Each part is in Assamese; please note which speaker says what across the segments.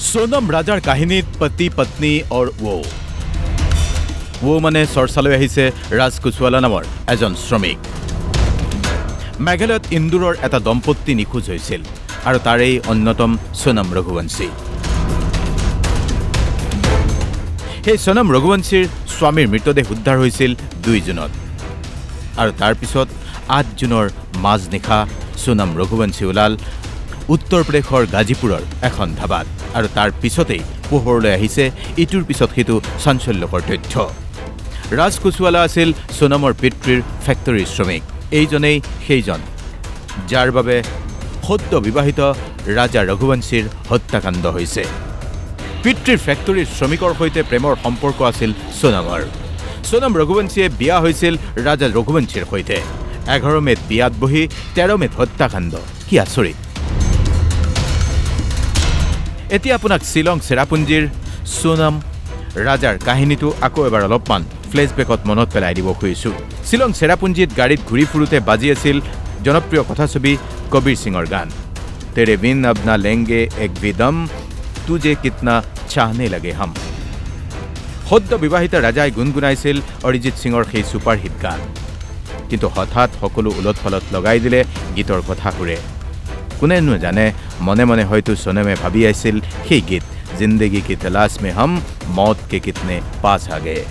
Speaker 1: सोनम राजार কাহিনীত पति पत्नी और वो माने चर्चाলৈ আহিছে ৰাজ কুশৱালা নামৰ এজন শ্ৰমিক। মেঘালয়ত ইন্দোৰৰ এটা দম্পতি নিখোজ হৈছিল আৰু তাৰেই অন্যতম সোনম ৰঘুবংশী। সেই সোনম ৰঘুবংশীৰ স্বামীৰ মৃতদেহ উদ্ধাৰ হৈছিল 2 জুনত আৰু তাৰ পিছত 8 জুনৰ মাজনিশা সোনম ৰঘুবংশী ওলাল উত্তৰ প্ৰদেশৰ গাজীপুৰৰ এখন ধাবাত আৰু তাৰ পিছতেই পোহৰলৈ আহিছে ইটোৰ পিছত সিটো চাঞ্চল্যকৰ তথ্য। ৰাজ কুশৱালা আছিল সোনমৰ পিতৃৰ ফেক্টৰীৰ শ্ৰমিক। এইজনেই সেইজন যাৰ বাবে সদ্য বিবাহিত ৰাজা ৰঘুবংশীৰ হত্যাকাণ্ড হৈছে। পিতৃৰ ফেক্টৰীৰ শ্ৰমিকৰ সৈতে প্ৰেমৰ সম্পৰ্ক আছিল সোনমৰ। সোনম ৰঘুবংশীয়ে বিয়া হৈছিল ৰাজা ৰঘুবংশীৰ সৈতে। 11 মেত বিয়াত বহি 13 মেত হত্যাকাণ্ড। কি আচৰিত! এতিয়া আপোনাক শ্বিলং চেৰাপুঞ্জীৰ সোনম ৰাজাৰ কাহিনীটো আকৌ এবাৰ অলপমান ফ্লেশ্ববেকত মনত পেলাই দিব খুজিছোঁ। শ্বিলং চেৰাপুঞ্জীত গাড়ীত ঘূৰি ফুৰোতে বাজি আছিল জনপ্ৰিয় কথাছবি কবিৰ সিঙৰ গান তেৰে বিন আব না লেংগে এক বিদম তুজে কিতনা চাহনে লাগে হাম। সদ্য বিবাহিত ৰাজাই গুণগুণাইছিল অৰিজিৎ সিঙৰ সেই ছুপাৰহিট গান, কিন্তু হঠাৎ সকলো উলট-পালট লগাই দিলে গীতৰ কথাসুৰে। কোনেনো জানে মনে মনে হয়তো সোনমে ভাবি আছিল সেই গীত জিন্দগী কি তলাশ মে হম মৌত কে কিতনে পাছ আ গয়ে।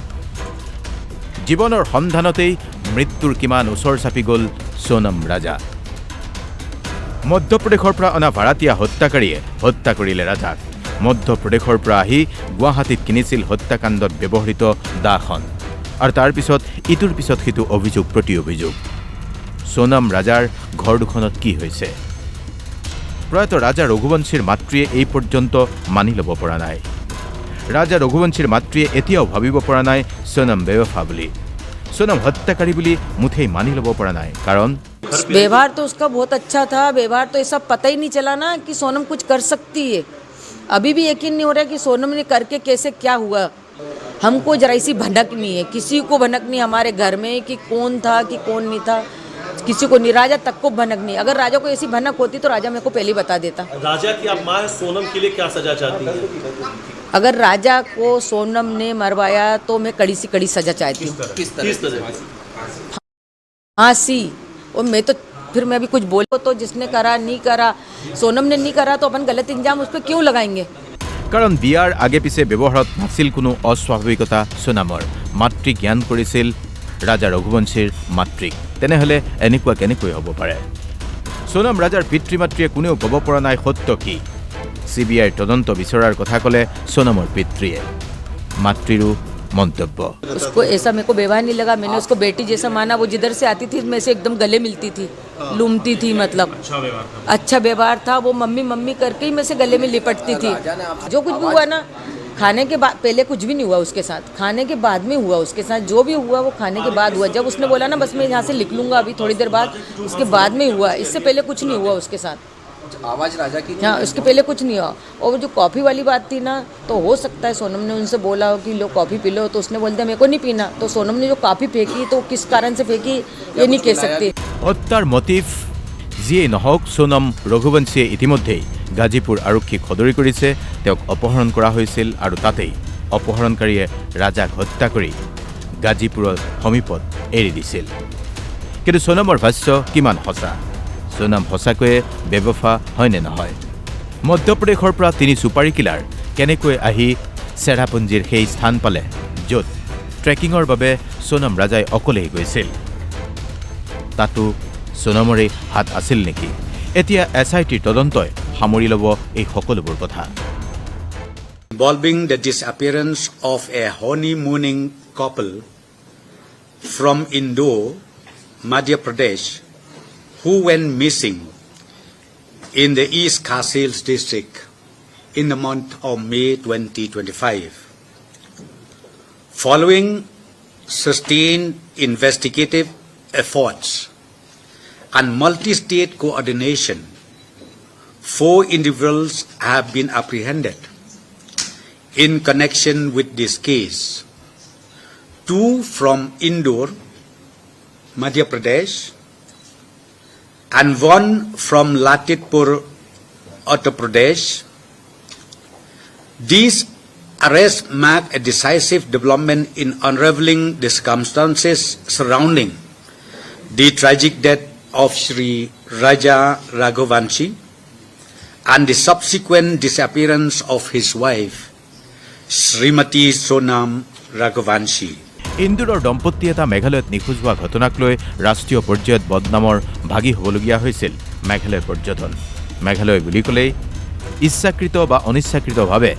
Speaker 1: জীৱনৰ সন্ধানতেই মৃত্যুৰ কিমান ওচৰ চাপি গ'ল সোনম ৰাজা। মধ্যপ্ৰদেশৰ পৰা অনা ভাড়াতীয়া হত্যাকাৰীয়ে হত্যা কৰিলে ৰাজাক। মধ্যপ্ৰদেশৰ পৰা আহি গুৱাহাটীত কিনিছিল হত্যাকাণ্ডত ব্যৱহৃত দাখন আৰু তাৰ পিছত ইটোৰ পিছত সিটো অভিযোগ প্ৰতি অভিযোগ। সোনম ৰাজাৰ ঘৰ দুখনত কি হৈছে প্ৰয়াত ৰাজা ৰঘুবংশীৰ মাতৃয়ে এই পৰ্যন্ত মানি ল'ব পৰা নাই। ৰাজা ৰঘুবংশীৰ মাতৃয়ে এতিয়াও ভাবিব পৰা নাই সোনম বেৱফা বুলি, সোনম হত্যাকাৰী বুলি মুঠেই মানি ল'ব পৰা নাই। কাৰণ
Speaker 2: व्यवहार तो उसका बहुत अच्छा था। व्यवहार तो ये सब पता ही नहीं चला ना कि सोनम कुछ कर सकती है। अभी भी यकीन नहीं हो रहा कि सोनम ने करके कैसे क्या हुआ। हमको जरा सी भनक नहीं है, किसी को भनक नहीं हमारे घर में कि कौन था कि कौन नहीं था, किसी को नहीं। राजा तक को भनक नहीं। अगर राजा को ऐसी भनक होती तो राजा मेरे को पहले ही बता देता।
Speaker 3: राजा की आप मां सोनम के लिए क्या सजा चाहती हैं?
Speaker 2: अगर राजा को सोनम ने मरवाया तो मैं कड़ी से कड़ी सजा चाहती हूँ।
Speaker 3: किस तरह?
Speaker 2: फांसी। और मैं तो फिर मैं भी कुछ बोलो तो जिसने करा नहीं करा, सोनम ने नहीं करा तो अपन गलत इंजाम उस पर क्यों लगाएंगे?
Speaker 1: কাৰণ বিয়াৰ আগে পিছে ব্যৱহাৰত নাছিল কোনো অস্বাভাৱিকতা। সোনমৰ মাতৃক জ্ঞান কৰিছিল ৰাজা ৰঘুবংশীৰ মাতৃক। তেনেহ'লে এনেকুৱা কেনেকৈ হ'ব পাৰে? সোনম ৰাজাৰ পিতৃ মাতৃয়ে কোনেও ক'ব পৰা নাই সত্য কি। CBIৰ তদন্ত বিচৰাৰ কথা ক'লে সোনমৰ পিতৃয়ে। মাতৃৰো মন্তব্য,
Speaker 2: उसको ऐसा मेरे को व्यवहार नहीं लगा। मैंने उसको बेटी जैसा माना। वो जिधर से आती थी मैं से एकदम गले मिलती थी, लूमती थी। मतलब अच्छा व्यवहार था। वो मम्मी मम्मी करके ही मैं से गले में लिपटती थी। जो कुछ भी हुआ ना खाने के बाद, पहले कुछ भी नहीं हुआ उसके साथ, खाने के बाद में हुआ उसके साथ। जो भी हुआ वो खाने के बाद हुआ। जब उसने बोला ना बस मैं यहाँ से लिख लूँगा अभी थोड़ी देर बाद, उसके बाद में हुआ। इससे पहले कुछ नहीं हुआ उसके साथ।
Speaker 4: आवाज राजा की?
Speaker 2: हाँ, उसके पहले कुछ नहीं हुआ। और जो कॉफ़ी वाली बात थी ना, तो हो सकता है सोनम ने उनसे बोला हो कि लो कॉफ़ी पी लो, तो उसने बोल दिया मेरे को नहीं पीना। तो सोनम ने जो कॉफ़ी फेंकी तो किस कारण से फेंकी ये नहीं कह सकती।
Speaker 1: হত্যাৰ মটিভ যিয়েই নহওক, সোনম ৰঘুবংশীয়ে ইতিমধ্যেই গাজীপুৰ আৰক্ষীক সদৰি কৰিছে। তেওঁক অপহৰণ কৰা হৈছিল আৰু তাতেই অপহৰণকাৰীয়ে ৰাজাক হত্যা কৰি গাজীপুৰৰ সমীপত এৰি দিছিল। কিন্তু সোনমৰ ভাষ্য কিমান সঁচা? সোনম সঁচাকৈয়ে বেৱফা হয়নে নহয়? মধ্যপ্ৰদেশৰ পৰা তিনি ছুপাৰী কিলাৰ কেনেকৈ আহি চেৰাপুঞ্জীৰ সেই স্থান পালে য'ত ট্ৰেকিঙৰ বাবে সোনম ৰাজাই অকলেই গৈছিল? তাতো সোনমৰে হাত আছিল নেকি? এতিয়া SITৰ তদন্তই সামৰি ল'ব এই সকলোবোৰ কথা।
Speaker 5: Involving the disappearance of a honeymooning couple from Indore, Madhya Pradesh, who went missing in the East Khasils district in the month of May 2025. Following sustained investigative efforts and multi-state coordination, 4 individuals have been apprehended in connection with this case. 2 from Indore, Madhya Pradesh, and 1 from Latitpur, Uttar Pradesh, These arrests mark a decisive development in unraveling the circumstances surrounding the tragic death of Sri Raja Raghuvanshi and the subsequent disappearance of his wife, Srimati Sonam Raghuvanshi.
Speaker 1: ইন্দোৰৰ দম্পতি এটা মেঘালয়ত নিখোজ হোৱা ঘটনাক লৈ ৰাষ্ট্ৰীয় পৰ্যায়ত বদনামৰ ভাগি হ'বলগীয়া হৈছিল মেঘালয় পৰ্যটন। মেঘালয় বুলি ক'লেই ইচ্ছাকৃত বা অনিচ্ছাকৃতভাৱে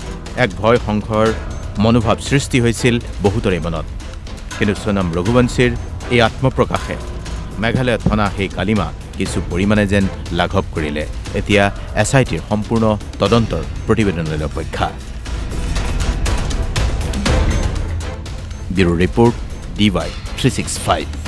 Speaker 1: এক ভয় সংশয়ৰ মনোভাৱ সৃষ্টি হৈছিল বহুতৰে মনত। কিন্তু সোণম ৰঘুবংশীৰ এই আত্মপ্ৰকাশে মেঘালয়ত শনা সেই কালিমা কিছু পৰিমাণে যেন লাঘৱ কৰিলে। এতিয়া SITৰ সম্পূৰ্ণ তদন্তৰ প্ৰতিবেদনলৈ অপেক্ষা। Bureau report DY 365।